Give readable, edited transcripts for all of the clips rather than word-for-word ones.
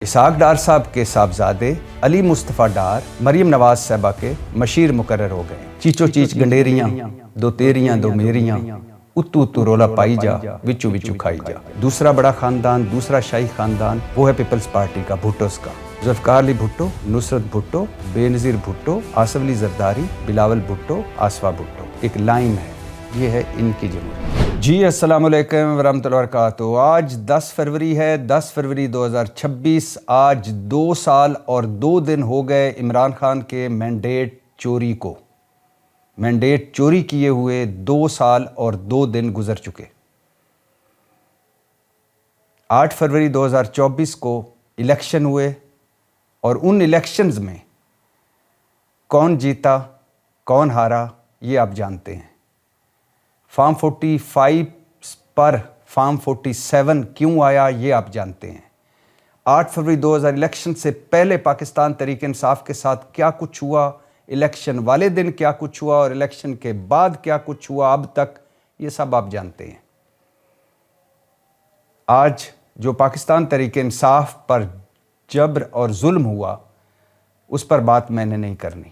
اسحاق ڈار صاحب کے صاحبزادے علی مصطفیٰ ڈار مریم نواز صاحبہ کے مشیر مقرر ہو گئے۔ چیچو چیچ گنڈیریاں دو تیریاں دو میریاں اتو اتو رولا پائی جا وچو وچو کھائی جا۔ دوسرا بڑا خاندان، دوسرا شاہی خاندان وہ ہے پیپلز پارٹی کا، بھٹوز کا۔ ذوالفقار علی بھٹو، نصرت بھٹو، بے نظیر بھٹو، آصف علی زرداری، بلاول بھٹو، آصفہ بھٹو، ایک لائن ہے، یہ ہے ان کی جمہوریت۔ جی السلام علیکم ورحمۃ اللہ وبرکاتہ۔ آج 10 فروری ہے، 10 فروری 2026۔ آج 2 سال اور 2 دن ہو گئے عمران خان کے مینڈیٹ چوری کو۔ مینڈیٹ چوری کیے ہوئے 2 سال اور 2 دن گزر چکے۔ 8 فروری 2024 کو الیکشن ہوئے اور ان الیکشنز میں کون جیتا کون ہارا یہ آپ جانتے ہیں۔ فارم 45 پر فارم 47 کیوں آیا یہ آپ جانتے ہیں۔ 8 فروری 2000 الیکشن سے پہلے پاکستان تحریک انصاف کے ساتھ کیا کچھ ہوا، الیکشن والے دن کیا کچھ ہوا اور الیکشن کے بعد کیا کچھ ہوا اب تک، یہ سب آپ جانتے ہیں۔ آج جو پاکستان تحریک انصاف پر جبر اور ظلم ہوا اس پر بات میں نے نہیں کرنی۔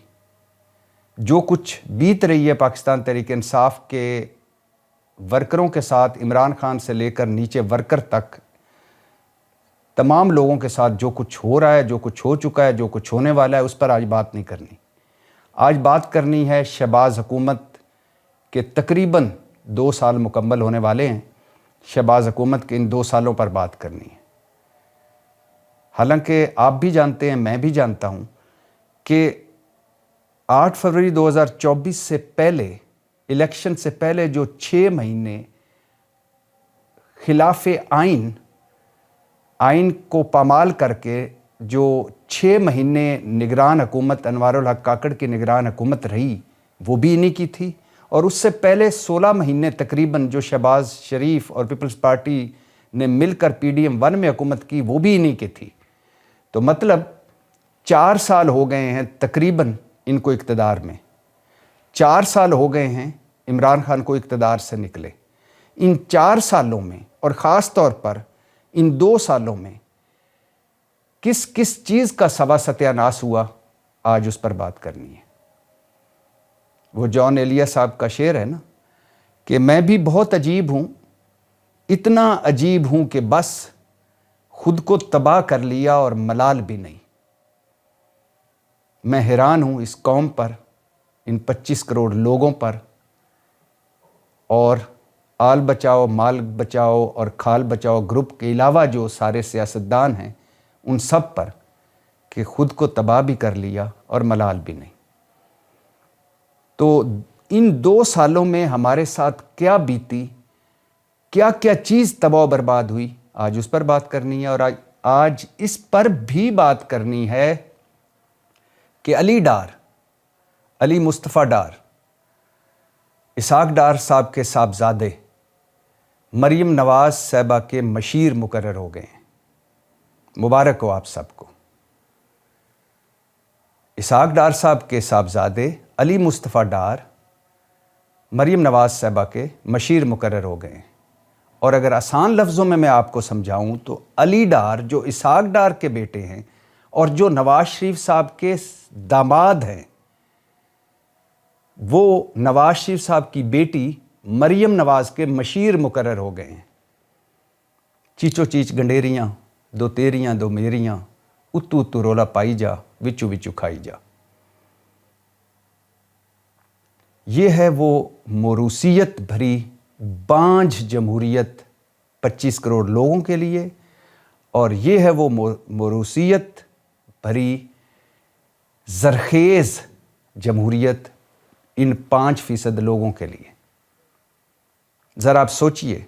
جو کچھ بیت رہی ہے پاکستان تحریک انصاف کے ورکروں کے ساتھ، عمران خان سے لے کر نیچے ورکر تک تمام لوگوں کے ساتھ جو کچھ ہو رہا ہے، جو کچھ ہو چکا ہے، جو کچھ ہونے والا ہے، اس پر آج بات نہیں کرنی۔ آج بات کرنی ہے شہباز حکومت کے تقریباً 2 سال مکمل ہونے والے ہیں۔ شہباز حکومت کے ان 2 سالوں پر بات کرنی ہے۔ حالانکہ آپ بھی جانتے ہیں، میں بھی جانتا ہوں کہ 8 فروری 2024 سے پہلے، الیکشن سے پہلے جو 6 مہینے خلاف آئین کو پامال کر کے جو 6 مہینے نگران حکومت انوار الحق کاکڑ کی نگران حکومت رہی وہ بھی انہی کی تھی، اور اس سے پہلے 16 مہینے تقریباً جو شہباز شریف اور پیپلز پارٹی نے مل کر PDM 1 میں حکومت کی وہ بھی انہی کی تھی۔ تو مطلب 4 سال ہو گئے ہیں تقریباً ان کو اقتدار میں، 4 سال ہو گئے ہیں عمران خان کو اقتدار سے نکلے۔ ان 4 سالوں میں اور خاص طور پر ان 2 سالوں میں کس کس چیز کا سوا ستیہ ناس ہوا، آج اس پر بات کرنی ہے۔ وہ جان ایلیا صاحب کا شعر ہے نا کہ میں بھی بہت عجیب ہوں، اتنا عجیب ہوں کہ بس خود کو تباہ کر لیا اور ملال بھی نہیں۔ میں حیران ہوں اس قوم پر، ان 25 کروڑ لوگوں پر، اور آل بچاؤ مال بچاؤ اور کھال بچاؤ گروپ کے علاوہ جو سارے سیاستدان ہیں ان سب پر، کہ خود کو تباہ بھی کر لیا اور ملال بھی نہیں۔ تو ان 2 سالوں میں ہمارے ساتھ کیا بیتی، کیا کیا چیز تباہ و برباد ہوئی، آج اس پر بات کرنی ہے۔ اور آج اس پر بھی بات کرنی ہے کہ علی مصطفیٰ ڈار، اسحاق ڈار صاحب کے صاحبزادے مریم نواز صاحبہ کے مشیر مقرر ہو گئے ہیں۔ مبارک ہو آپ سب کو۔ اسحاق ڈار صاحب کے صاحبزادے علی مصطفیٰ ڈار مریم نواز صاحبہ کے مشیر مقرر ہو گئے ہیں۔ اور اگر آسان لفظوں میں آپ کو سمجھاؤں تو علی ڈار جو اسحاق ڈار کے بیٹے ہیں اور جو نواز شریف صاحب کے داماد ہیں، وہ نواز شریف صاحب کی بیٹی مریم نواز کے مشیر مقرر ہو گئے ہیں۔ چیچو چیچ گنڈیریاں دو تیریاں دو میریاں اتو اتو رولا پائی جا وچو وچو کھائی جا۔ یہ ہے وہ موروثیت بھری بانجھ جمہوریت 25 کروڑ لوگوں کے لیے، اور یہ ہے وہ موروثیت بھری زرخیز جمہوریت ان 5% لوگوں کے لیے۔ ذرا آپ سوچئے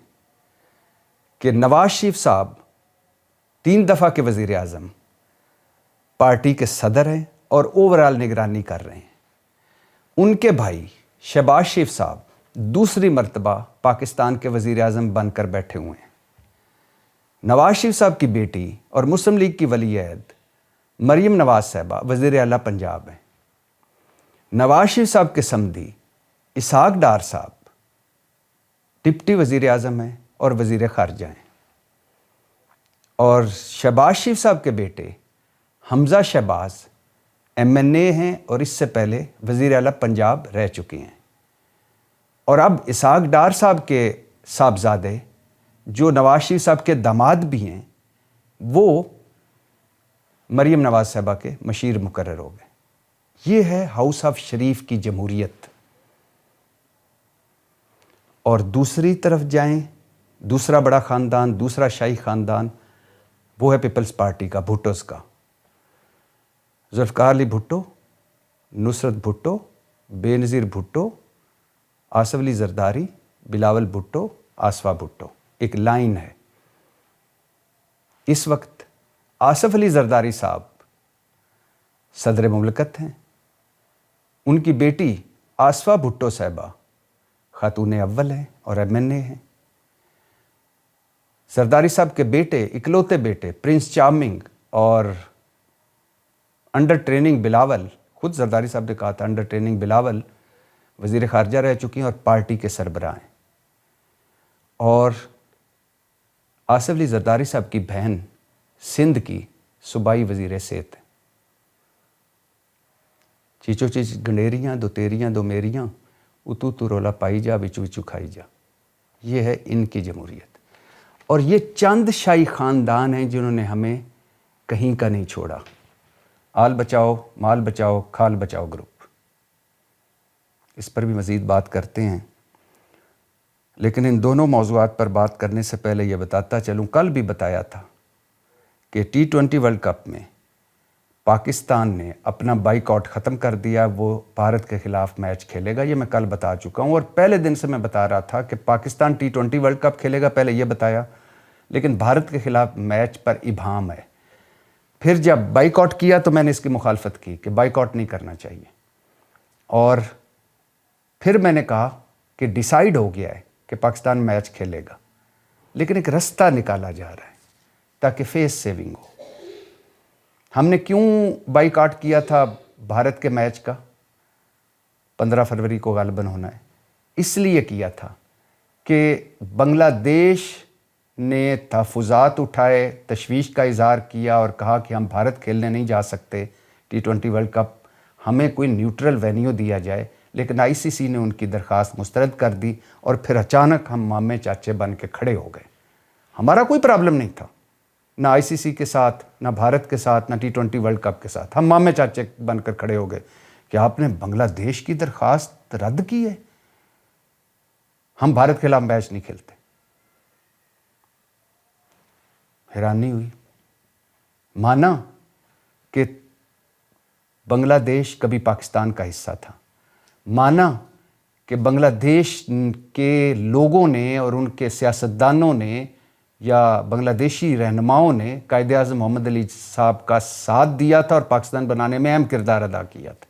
کہ نواز شریف صاحب 3 دفعہ کے وزیر اعظم، پارٹی کے صدر ہیں اور اوورال نگرانی کر رہے ہیں۔ ان کے بھائی شہباز شریف صاحب دوسری مرتبہ پاکستان کے وزیر اعظم بن کر بیٹھے ہوئے ہیں۔ نواز شریف صاحب کی بیٹی اور مسلم لیگ کی ولی عہد مریم نواز صاحبہ وزیر اعلیٰ پنجاب ہیں۔ نواز شریف صاحب کے سمدھی اسحاق ڈار صاحب ڈپٹی وزیر اعظم ہیں اور وزیر خارجہ ہیں۔ اور شہباز شریف صاحب کے بیٹے حمزہ شہباز MNA ہیں اور اس سے پہلے وزیر اعلیٰ پنجاب رہ چکے ہیں. اور اب اسحاق ڈار صاحب کے صاحبزادے جو نواز شریف صاحب کے داماد بھی ہیں وہ مریم نواز صاحبہ کے مشیر مقرر ہو گئے. یہ ہے ہاؤس آف شریف کی جمہوریت. اور دوسری طرف جائیں، دوسرا بڑا خاندان، دوسرا شاہی خاندان، وہ ہے پیپلز پارٹی کا، بھٹوز کا. ذوالفقار علی بھٹو، نصرت بھٹو، بے نظیر بھٹو، آصف علی زرداری، بلاول بھٹو، آصفہ بھٹو، ایک لائن ہے. اس وقت آصف علی زرداری صاحب صدر مملکت ہیں. ان کی بیٹی آصفہ بھٹو صاحبہ خاتون اول ہیں اور MNA ہیں. زرداری صاحب کے بیٹے، اکلوتے بیٹے پرنس چارمنگ اور انڈر ٹریننگ بلاول، خود زرداری صاحب نے کہا تھا انڈر ٹریننگ بلاول وزیر خارجہ رہ چکی ہیں اور پارٹی کے سربراہ ہیں. اور آصف علی زرداری صاحب کی بہن سندھ کی صوبائی وزیر صحت ہیں. چیچو چیچ گنڈیریاں دو تیریاں دو میریاں، اتو تو رولا پائی جا وچو وچو کھائی جا. یہ ہے ان کی جمہوریت. اور یہ چند شاہی خاندان ہیں جنہوں نے ہمیں کہیں کا نہیں چھوڑا. آل بچاؤ مال بچاؤ کھال بچاؤ گروپ، اس پر بھی مزید بات کرتے ہیں. لیکن ان دونوں موضوعات پر بات کرنے سے پہلے یہ بتاتا چلوں، کل بھی بتایا تھا کہ T20 ورلڈ کپ میں پاکستان نے اپنا بائیک آؤٹ ختم کر دیا، وہ بھارت کے خلاف میچ کھیلے گا. یہ میں کل بتا چکا ہوں اور پہلے دن سے میں بتا رہا تھا کہ پاکستان T20 ورلڈ کپ کھیلے گا، پہلے یہ بتایا، لیکن بھارت کے خلاف میچ پر ابہام ہے. پھر جب بائیک آؤٹ کیا تو میں نے اس کی مخالفت کی کہ بائیک آؤٹ نہیں کرنا چاہیے. اور پھر میں نے کہا کہ ڈیسائیڈ ہو گیا ہے کہ پاکستان میچ کھیلے گا، لیکن ایک رستہ نکالا جا رہا ہے تاکہ فیس سیونگ ہو. ہم نے کیوں بائیک آؤٹ کیا تھا بھارت کے میچ کا؟ 15 فروری کو غالباً ہونا ہے. اس لیے کیا تھا کہ بنگلہ دیش نے تحفظات اٹھائے، تشویش کا اظہار کیا اور کہا کہ ہم بھارت کھیلنے نہیں جا سکتے T20 ورلڈ کپ، ہمیں کوئی نیوٹرل وینیو دیا جائے. لیکن ICC نے ان کی درخواست مسترد کر دی اور پھر اچانک ہم مامے چاچے بن کے کھڑے ہو گئے. ہمارا کوئی پرابلم نہیں تھا، نہ ICC کے ساتھ، نہ بھارت کے ساتھ، نہ T20 ورلڈ کپ کے ساتھ. ہم مامے چاچے بن کر کھڑے ہو گئے کہ آپ نے بنگلہ دیش کی درخواست رد کی ہے، ہم بھارت کے خلاف میچ نہیں کھیلتے. حیرانی ہوئی. مانا کہ بنگلہ دیش کبھی پاکستان کا حصہ تھا، مانا کہ بنگلہ دیش کے لوگوں نے اور ان کے سیاستدانوں نے یا بنگلہ دیشی رہنماؤں نے قائد اعظم محمد علی صاحب کا ساتھ دیا تھا اور پاکستان بنانے میں اہم کردار ادا کیا تھا.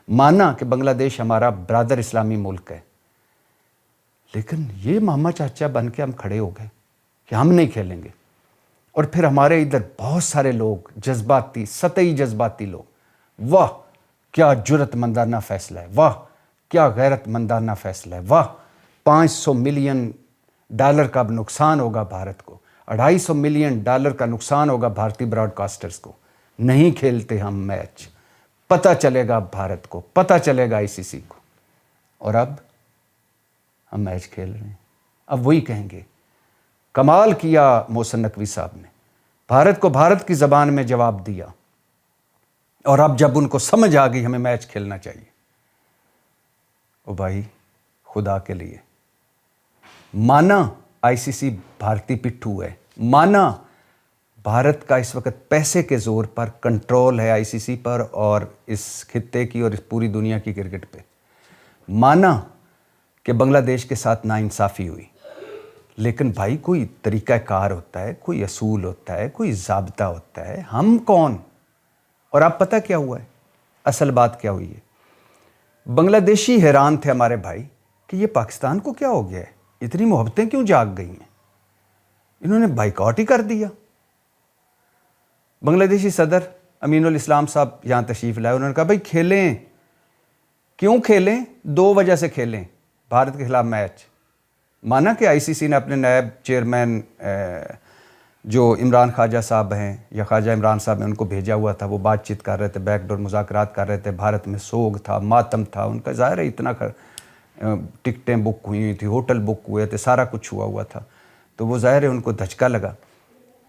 مانا کہ بنگلہ دیش ہمارا برادر اسلامی ملک ہے. لیکن یہ ماما چاچا بن کے ہم کھڑے ہو گئے کہ ہم نہیں کھیلیں گے. اور پھر ہمارے ادھر بہت سارے لوگ جذباتی، سطحی جذباتی لوگ، واہ کیا جرت مندانہ فیصلہ ہے، واہ کیا غیرت مندانہ فیصلہ ہے، واہ $500 ملین کا اب نقصان ہوگا بھارت کو، $250 ملین کا نقصان ہوگا بھارتی براڈ کاسٹرز کو، نہیں کھیلتے ہم میچ، پتہ چلے گا بھارت کو، پتہ چلے گا ICC کو. اور اب ہم میچ کھیل رہے ہیں. اب وہی کہیں گے کمال کیا محسن نقوی صاحب نے، بھارت کو بھارت کی زبان میں جواب دیا. اور اب جب ان کو سمجھ آ گئی ہمیں میچ کھیلنا چاہیے، او بھائی خدا کے لیے مانا ICC بھارتی پٹھو ہے، مانا بھارت کا اس وقت پیسے کے زور پر کنٹرول ہے ICC پر اور اس خطے کی اور اس پوری دنیا کی کرکٹ پہ، مانا کہ بنگلہ دیش کے ساتھ ناانصافی ہوئی. لیکن بھائی کوئی طریقہ کار ہوتا ہے، کوئی اصول ہوتا ہے، کوئی ضابطہ ہوتا ہے. ہم کون؟ اور آپ پتہ کیا ہوا ہے؟ اصل بات کیا ہوئی ہے؟ بنگلہ دیشی حیران تھے ہمارے بھائی کہ یہ پاکستان کو کیا ہو گیا ہے، اتنی محبتیں کیوں جاگ گئی ہیں، انہوں نے بائیک آؤٹ ہی کر دیا. بنگلہ دیشی صدر امین الاسلام صاحب یہاں تشریف لائے، انہوں نے کہا بھائی کھیلیں. کیوں کھیلیں؟ 2 وجہ سے کھیلیں بھارت کے خلاف میچ. مانا کہ ICC نے اپنے نائب چیئرمین جو عمران خواجہ صاحب ہیں یا خواجہ عمران صاحب نے ان کو بھیجا ہوا تھا، وہ بات چیت کر رہے تھے، بیک ڈور مذاکرات کر رہے تھے، بھارت میں سوگ تھا، ماتم تھا، ان کا ظاہر ہے اتنا ٹکٹیں بک ہوئی ہوئی تھی، ہوٹل بک ہوئے تھے، سارا کچھ ہوا تھا، تو وہ ظاہر ہے ان کو دھچکا لگا.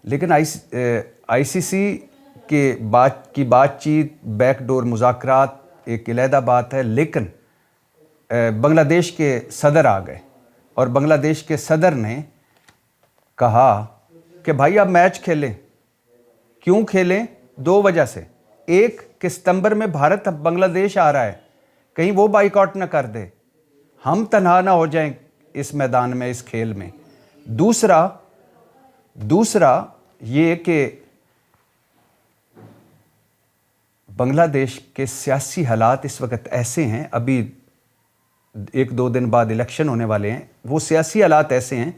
لیکن آئی سی سی کی بات چیت، بیک ڈور مذاکرات ایک علیحدہ بات ہے، لیکن بنگلہ دیش کے صدر آ گئے اور بنگلہ دیش کے صدر نے کہا کہ بھائی آپ میچ کھیلیں. کیوں کھیلیں؟ 2 وجہ سے. ایک کہ ستمبر میں بھارت اب بنگلہ دیش آ رہا ہے، کہیں وہ بائیک آؤٹ نہ کر دے، ہم تنہا نہ ہو جائیں اس میدان میں، اس کھیل میں. دوسرا یہ کہ بنگلہ دیش کے سیاسی حالات اس وقت ایسے ہیں، ابھی 1-2 دن بعد الیکشن ہونے والے ہیں، وہ سیاسی حالات ایسے ہیں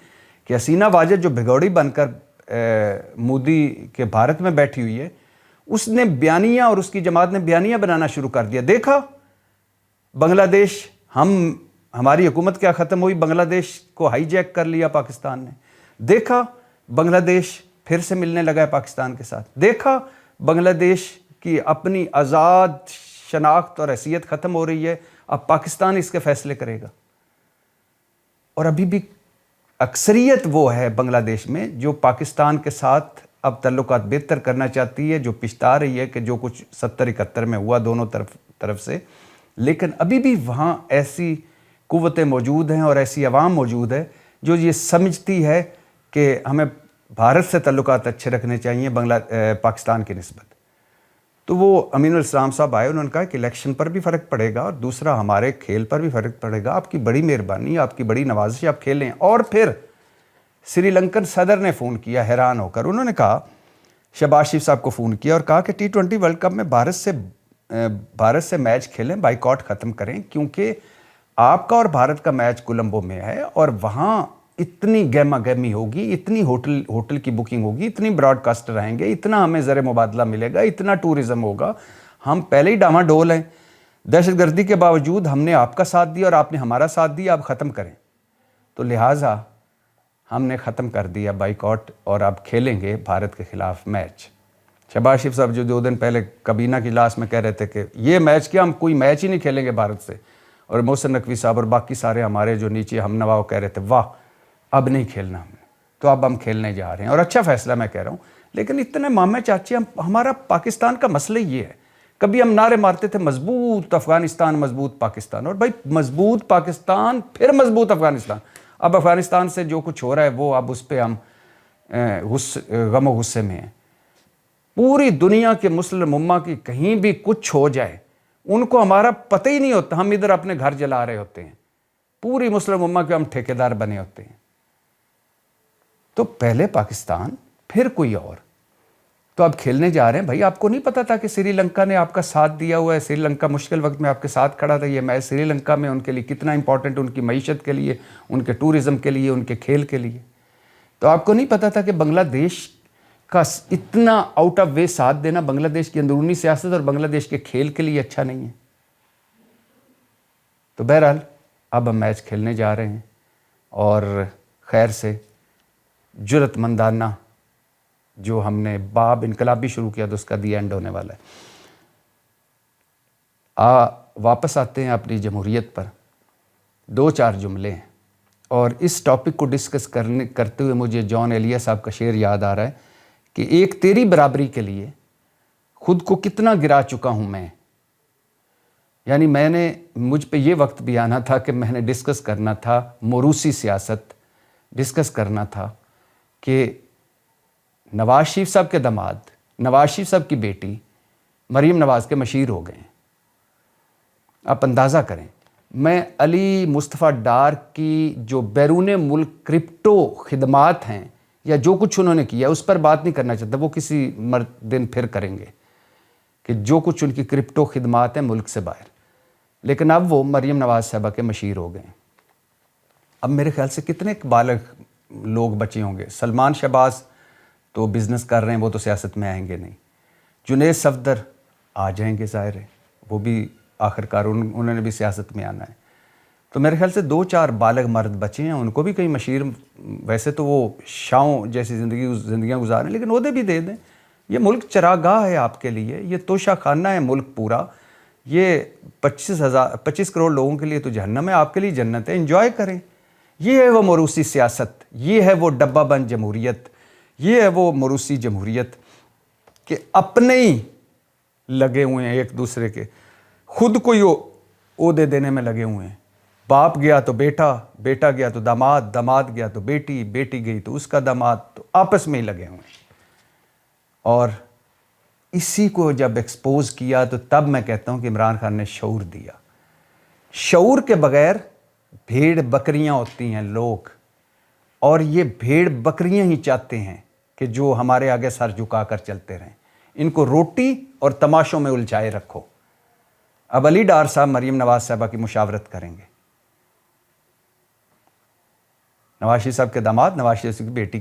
کہ حسینہ واجد جو بھگوڑی بن کر مودی کے بھارت میں بیٹھی ہوئی ہے، اس نے بیانیہ اور اس کی جماعت نے بیانیہ بنانا شروع کر دیا. دیکھا بنگلہ دیش، ہماری حکومت کیا ختم ہوئی، بنگلہ دیش کو ہائی جیک کر لیا پاکستان نے. دیکھا بنگلہ دیش پھر سے ملنے لگا ہے پاکستان کے ساتھ. دیکھا بنگلہ دیش کی اپنی آزاد شناخت اور حیثیت ختم ہو رہی ہے، اب پاکستان اس کے فیصلے کرے گا. اور ابھی بھی اکثریت وہ ہے بنگلہ دیش میں جو پاکستان کے ساتھ اب تعلقات بہتر کرنا چاہتی ہے، جو پچھتا رہی ہے کہ جو کچھ 70-71 میں ہوا دونوں طرف سے. لیکن ابھی بھی وہاں ایسی قوتیں موجود ہیں اور ایسی عوام موجود ہے جو یہ سمجھتی ہے کہ ہمیں بھارت سے تعلقات اچھے رکھنے چاہیے پاکستان کی نسبت. تو وہ امین الاسلام صاحب آئے، انہوں نے کہا کہ الیکشن پر بھی فرق پڑے گا اور دوسرا ہمارے کھیل پر بھی فرق پڑے گا، آپ کی بڑی مہربانی، آپ کی بڑی نوازش، آپ کھیلیں. اور پھر سری لنکن صدر نے فون کیا حیران ہو کر، انہوں نے کہا، شہباز شریف صاحب کو فون کیا اور کہا کہ T20 ورلڈ کپ میں بھارت سے میچ کھیلیں، بائیک آؤٹ ختم کریں، کیونکہ آپ کا اور بھارت کا میچ کولمبو میں ہے اور وہاں اتنی گہما گہمی ہوگی، اتنی ہوٹل کی بکنگ ہوگی، اتنی براڈ کاسٹر آئیں گے، اتنا ہمیں زر مبادلہ ملے گا، اتنا ٹورزم ہوگا، ہم پہلے ہی ڈاما ڈول ہیں. دہشت گردی کے باوجود ہم نے آپ کا ساتھ دیا اور آپ نے ہمارا ساتھ دیا، آپ ختم کریں. تو لہٰذا ہم نے ختم کر دیا بائیک آؤٹ اور اب کھیلیں گے بھارت کے خلاف میچ. شہباز شریف صاحب جو 2 دن پہلے کابینہ کی اجلاس میں کہہ رہے تھے کہ یہ میچ کیا، ہم کوئی میچ ہی نہیں کھیلیں گے بھارت سے، اور محسن نقوی صاحب اور باقی سارے ہمارے جو نیچے ہم نوا کہہ رہے تھے واہ اب نہیں کھیلنا ہم نے، تو اب ہم کھیلنے جا رہے ہیں. اور اچھا فیصلہ میں کہہ رہا ہوں. لیکن اتنے مامے چاچے، ہمارا پاکستان کا مسئلہ یہ ہے، کبھی ہم نعرے مارتے تھے مضبوط افغانستان، مضبوط پاکستان، اور بھائی مضبوط پاکستان پھر مضبوط افغانستان. اب افغانستان سے جو کچھ ہو رہا ہے وہ اب اس پہ ہم غم و غصے میں ہیں. پوری دنیا کے مسلم امہ کی کہیں بھی کچھ ہو جائے ان کو ہمارا پتہ ہی نہیں ہوتا، ہم ادھر اپنے گھر جلا رہے ہوتے ہیں، پوری مسلم امہ کے ہم ٹھیکیدار بنے ہوتے ہیں. تو پہلے پاکستان پھر کوئی اور. تو اب کھیلنے جا رہے ہیں. بھائی آپ کو نہیں پتا تھا کہ سری لنکا نے آپ کا ساتھ دیا ہوا ہے، سری لنکا مشکل وقت میں آپ کے ساتھ کھڑا تھا. یہ میچ سری لنکا میں ان کے لیے کتنا امپورٹنٹ، ان کی معیشت کے لیے، ان کے ٹورزم کے لیے، ان کے کھیل کے لیے. تو آپ کو نہیں پتا تھا کہ بنگلہ دیش کا اتنا آؤٹ آف وے ساتھ دینا بنگلہ دیش کی اندرونی سیاست اور بنگلہ دیش کے کھیل کے لیے اچھا نہیں ہے. تو بہرحال اب ہم میچ کھیلنے جا رہے ہیں اور خیر سے جرأت مندانہ جو ہم نے باب انقلابی شروع کیا تو اس کا دی اینڈ ہونے والا ہے. واپس آتے ہیں اپنی جمہوریت پر. 2-4 جملے ہیں اور اس ٹاپک کو ڈسکس کرتے ہوئے مجھے جان ایلیا صاحب کا شعر یاد آ رہا ہے کہ ایک تیری برابری کے لیے خود کو کتنا گرا چکا ہوں میں. یعنی مجھ پہ یہ وقت بھی آنا تھا کہ میں نے ڈسکس کرنا تھا موروثی سیاست، ڈسکس کرنا تھا کہ نواز شریف صاحب کے داماد، نواز شریف صاحب کی بیٹی مریم نواز کے مشیر ہو گئے ہیں. آپ اندازہ کریں، میں علی مصطفیٰ ڈار کی جو بیرون ملک کرپٹو خدمات ہیں یا جو کچھ انہوں نے کیا اس پر بات نہیں کرنا چاہتا، وہ کسی دن پھر کریں گے کہ جو کچھ ان کی کرپٹو خدمات ہیں ملک سے باہر. لیکن اب وہ مریم نواز صاحبہ کے مشیر ہو گئے ہیں. اب میرے خیال سے کتنے بالغ لوگ بچے ہوں گے. سلمان شہباز تو بزنس کر رہے ہیں، وہ تو سیاست میں آئیں گے نہیں. جنید صفدر آ جائیں گے، ظاہر ہے وہ بھی آخر کار انہوں نے بھی سیاست میں آنا ہے. تو میرے خیال سے 2-4 بالغ مرد بچے ہیں، ان کو بھی کئی مشیر، ویسے تو وہ شاؤں جیسی زندگیاں گزاریں لیکن عہدے بھی دے دیں۔ یہ ملک چراگاہ ہے آپ کے لیے، یہ توشہ خانہ ہے ملک پورا، یہ 25 کروڑ لوگوں کے لیے تو جہنم ہے، آپ کے لیے جنت ہے، انجوائے کریں۔ یہ ہے وہ موروثی سیاست، یہ ہے وہ ڈبہ بند جمہوریت، یہ ہے وہ موروثی جمہوریت کہ اپنے ہی لگے ہوئے ہیں ایک دوسرے کے، خود کو ہی عہدے دینے میں لگے ہوئے ہیں۔ باپ گیا تو بیٹا، بیٹا گیا تو داماد، داماد گیا تو بیٹی، بیٹی گئی تو اس کا داماد، تو آپس میں ہی لگے ہوئے ہیں۔ اور اسی کو جب ایکسپوز کیا تو تب میں کہتا ہوں کہ عمران خان نے شعور دیا۔ شعور کے بغیر بھیڑ بکریاں ہوتی ہیں لوگ، اور یہ بھیڑ بکریاں ہی چاہتے ہیں کہ جو ہمارے آگے سر جھکا کر چلتے رہیں، ان کو روٹی اور تماشوں میں الجھائے رکھو۔ اب علی ڈار صاحب مریم نواز صاحبہ کی مشاورت کریں گے، نواز شریف صاحب کے داماد نواز شریف کی بیٹی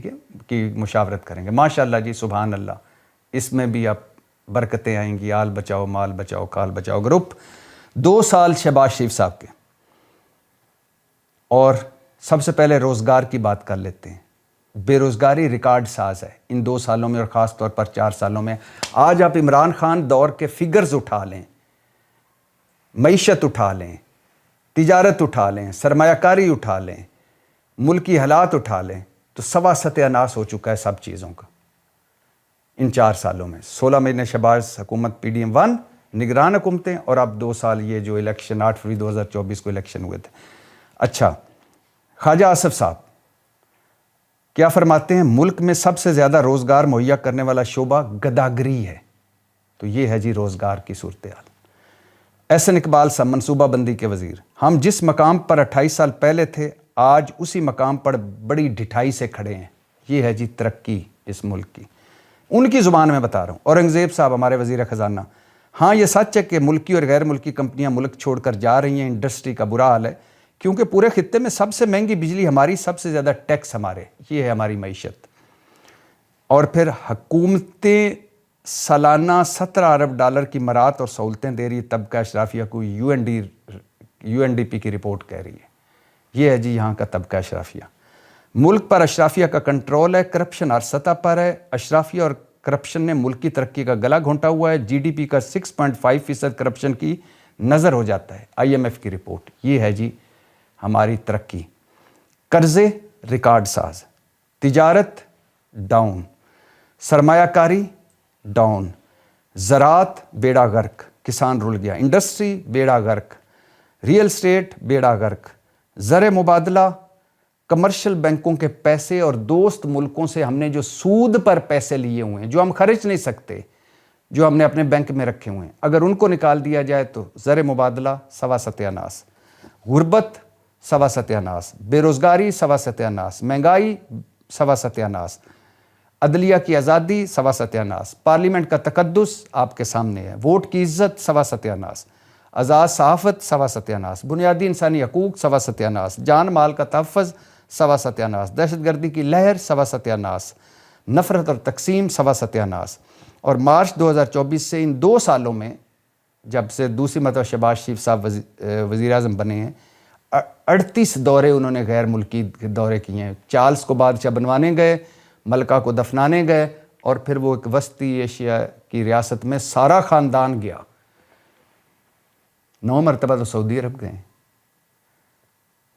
کی مشاورت کریں گے، ماشاءاللہ جی، سبحان اللہ، اس میں بھی اب برکتیں آئیں گی۔ آل بچاؤ، مال بچاؤ، کال بچاؤ گروپ 2 سال شہباز شریف صاحب کے۔ اور سب سے پہلے روزگار کی بات کر لیتے ہیں۔ بے روزگاری ریکارڈ ساز ہے ان 2 سالوں میں، اور خاص طور پر 4 سالوں میں۔ آج آپ عمران خان دور کے فگرز اٹھا لیں، معیشت اٹھا لیں، تجارت اٹھا لیں، سرمایہ کاری اٹھا لیں، ملکی حالات اٹھا لیں، تو سوا ستیہ ناس ہو چکا ہے سب چیزوں کا ان 4 سالوں میں۔ 16 مہینے شہباز حکومت PDM-1 نگران حکومتیں، اور اب 2 سال یہ جو الیکشن 8 فروری 2024 کو الیکشن ہوئے تھے۔ اچھا، خواجہ آصف صاحب کیا فرماتے ہیں؟ ملک میں سب سے زیادہ روزگار مہیا کرنے والا شعبہ گداگری ہے۔ تو یہ ہے جی روزگار کی صورتحال۔ احسن اقبال صاحب منصوبہ بندی کے وزیر، ہم جس مقام پر 28 سال پہلے تھے آج اسی مقام پر بڑی ڈھٹائی سے کھڑے ہیں۔ یہ ہے جی ترقی اس ملک کی، ان کی زبان میں بتا رہا ہوں۔ اورنگزیب صاحب ہمارے وزیر خزانہ، ہاں یہ سچ ہے کہ ملکی اور غیر ملکی کمپنیاں ملک چھوڑ کر جا رہی ہیں، انڈسٹری کا برا حال ہے، کیونکہ پورے خطے میں سب سے مہنگی بجلی ہماری، سب سے زیادہ ٹیکس ہمارے، یہ ہے ہماری معیشت۔ اور پھر حکومتیں سالانہ 17 ارب ڈالر کی مرات اور سہولتیں دے رہی ہے طبقہ اشرافیہ کو، UNDP کی رپورٹ کہہ رہی ہے۔ یہ ہے جی یہاں کا طبقہ اشرافیہ۔ ملک پر اشرافیہ کا کنٹرول ہے، کرپشن ہر سطح پر ہے، اشرافیہ اور کرپشن نے ملک کی ترقی کا گلا گھونٹا ہوا ہے، GDP کا 6.5% کرپشن کی نظر ہو جاتا ہے، IMF کی رپورٹ۔ یہ ہے جی ہماری ترقی۔ قرضے ریکارڈ ساز، تجارت ڈاؤن، سرمایہ کاری ڈاؤن، زراعت بیڑا غرق، کسان رل گیا، انڈسٹری بیڑا غرق، ریئل اسٹیٹ بیڑا غرق، زر مبادلہ، کمرشل بینکوں کے پیسے اور دوست ملکوں سے ہم نے جو سود پر پیسے لیے ہوئے ہیں، جو ہم خرچ نہیں سکتے، جو ہم نے اپنے بینک میں رکھے ہوئے ہیں، اگر ان کو نکال دیا جائے تو زر مبادلہ سوا ستیہ ناس، غربت سوا ستیہ ناس، بے روزگاری سوا ستیہ ناس، مہنگائی سوا ستیہ ناس، عدلیہ کی آزادی سوا ستیہ ناس، پارلیمنٹ کا تقدس آپ کے سامنے ہے، ووٹ کی عزت سوا ستیہ ناس، آزاد صحافت سوا ستیہ ناس، بنیادی انسانی حقوق سوا ستیہ ناس، جان مال کا تحفظ سوا ستیہ ناس، دہشت گردی کی لہر سوا ستیہ ناس، نفرت اور تقسیم سوا ستیہ ناس۔ اور مارچ 2024 سے ان 2 سالوں میں جب سے دوسری مرتبہ شہباز شریف صاحب وزیر اعظم بنے ہیں، 38 دورے انہوں نے غیر ملکی دورے کیے ہیں۔ چارلس کو بادشاہ بنوانے گئے، ملکہ کو دفنانے گئے، اور پھر وہ ایک وسطی ایشیا کی ریاست میں سارا خاندان گیا۔ 9 مرتبہ تو سعودی عرب گئے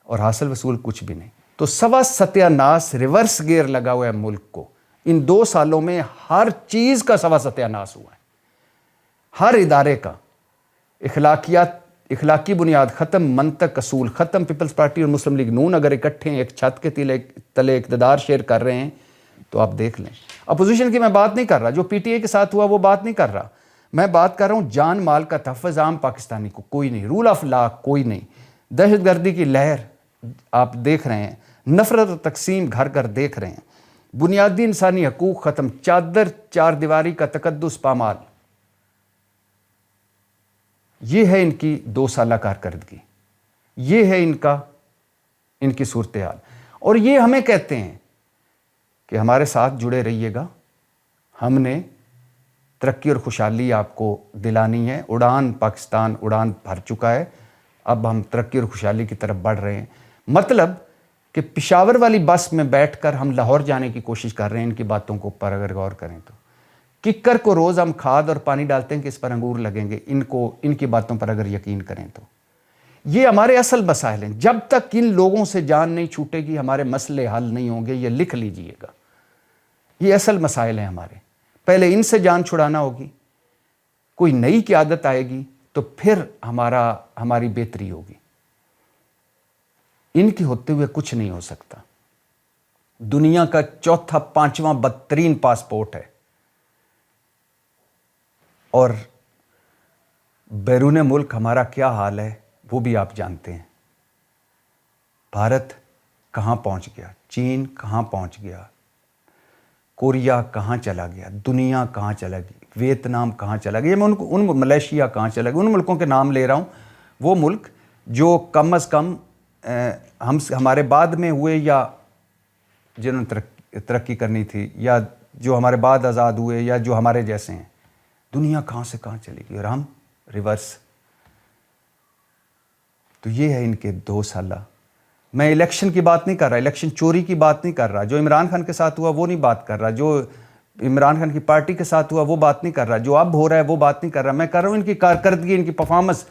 اور حاصل وصول کچھ بھی نہیں۔ تو سوا ستیہ ناس ریورس گیئر لگا ہوا ہے ملک کو۔ ان 2 سالوں میں ہر چیز کا سوا ستیہ ناس ہوا ہے، ہر ادارے کا۔ اخلاقی بنیاد ختم، منطق اصول ختم۔ پیپلز پارٹی اور مسلم لیگ نون اگر اکٹھے ایک چھت کے تلے اقتدار شیئر کر رہے ہیں تو آپ دیکھ لیں۔ اپوزیشن کی میں بات نہیں کر رہا، جو PTI کے ساتھ ہوا وہ بات نہیں کر رہا، میں بات کر رہا ہوں جان مال کا تحفظ عام پاکستانی کو کوئی نہیں، رول آف لا کوئی نہیں، دہشت گردی کی لہر آپ دیکھ رہے ہیں، نفرت و تقسیم گھر گھر دیکھ رہے ہیں، بنیادی انسانی حقوق ختم، چادر 4 دیواری کا تقدس پامال۔ یہ ہے ان کی 2 سالہ کارکردگی، یہ ہے ان کی صورتحال۔ اور یہ ہمیں کہتے ہیں کہ ہمارے ساتھ جڑے رہیے گا، ہم نے ترقی اور خوشحالی آپ کو دلانی ہے، اڑان پاکستان اڑان بھر چکا ہے، اب ہم ترقی اور خوشحالی کی طرف بڑھ رہے ہیں. مطلب کہ پشاور والی بس میں بیٹھ کر ہم لاہور جانے کی کوشش کر رہے ہیں. ان کی باتوں کو پر اگر غور کریں تو ککر کو روز ہم کھاد اور پانی ڈالتے ہیں کہ اس پر انگور لگیں گے. ان کی باتوں پر اگر یقین کریں تو یہ ہمارے اصل مسائل ہیں. جب تک ان لوگوں سے جان نہیں چھوٹے گی ہمارے مسئلے حل نہیں ہوں گے. یہ لکھ لیجئے گا, یہ اصل مسائل ہیں ہمارے. پہلے ان سے جان چھڑانا ہوگی, کوئی نئی قیادت آئے گی تو پھر ہماری بہتری ہوگی. ان کے ہوتے ہوئے کچھ نہیں ہو سکتا. دنیا کا چوتھا پانچواں بدترین پاسپورٹ ہے, اور بیرون ملک ہمارا کیا حال ہے وہ بھی آپ جانتے ہیں. بھارت کہاں پہنچ گیا, چین کہاں پہنچ گیا, کوریا کہاں چلا گیا, دنیا کہاں چلا گئی, ویتنام کہاں چلا گیا, میں ملیشیا کہاں چلا گیا. ان ملکوں کے نام لے رہا ہوں, وہ ملک جو کم از کم ہمارے بعد میں ہوئے یا جنہوں نے ترقی کرنی تھی, یا جو ہمارے بعد آزاد ہوئے, یا جو ہمارے جیسے ہیں. دنیا کہاں سے کہاں چلی گئی اور ہم ریورس. تو یہ ہے ان کے 2 سالہ. میں الیکشن کی بات نہیں کر رہا, الیکشن چوری کی بات نہیں کر رہا, جو عمران خان کے ساتھ ہوا وہ نہیں بات کر رہا, جو عمران خان کی پارٹی کے ساتھ ہوا وہ بات نہیں کر رہا, جو اب ہو رہا ہے وہ بات نہیں کر رہا. میں کر رہا ہوں ان کی کارکردگی, ان کی پرفارمنس,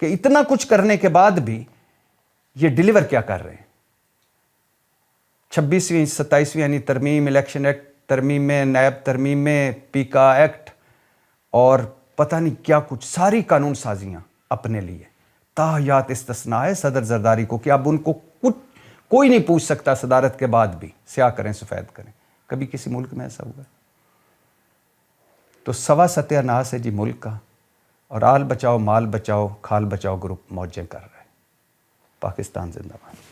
کہ اتنا کچھ کرنے کے بعد بھی یہ ڈیلیور کیا کر رہے ہیں. 26ویں 27ویں یعنی ترمیم, الیکشن ایکٹ ترمیم میں, نیب ترمیم میں, پیکا ایکٹ اور پتہ نہیں کیا کچھ, ساری قانون سازیاں اپنے لیے. تاحیات استثناء ہے صدر زرداری کو کہ اب ان کو کوئی نہیں پوچھ سکتا صدارت کے بعد بھی, سیاہ کریں سفید کریں. کبھی کسی ملک میں ایسا ہوا؟ تو سوا ستیہ ناس ہے جی ملک کا, اور آل بچاؤ مال بچاؤ کھال بچاؤ گروپ موجیں کر رہے ہیں. پاکستان زندہ باد.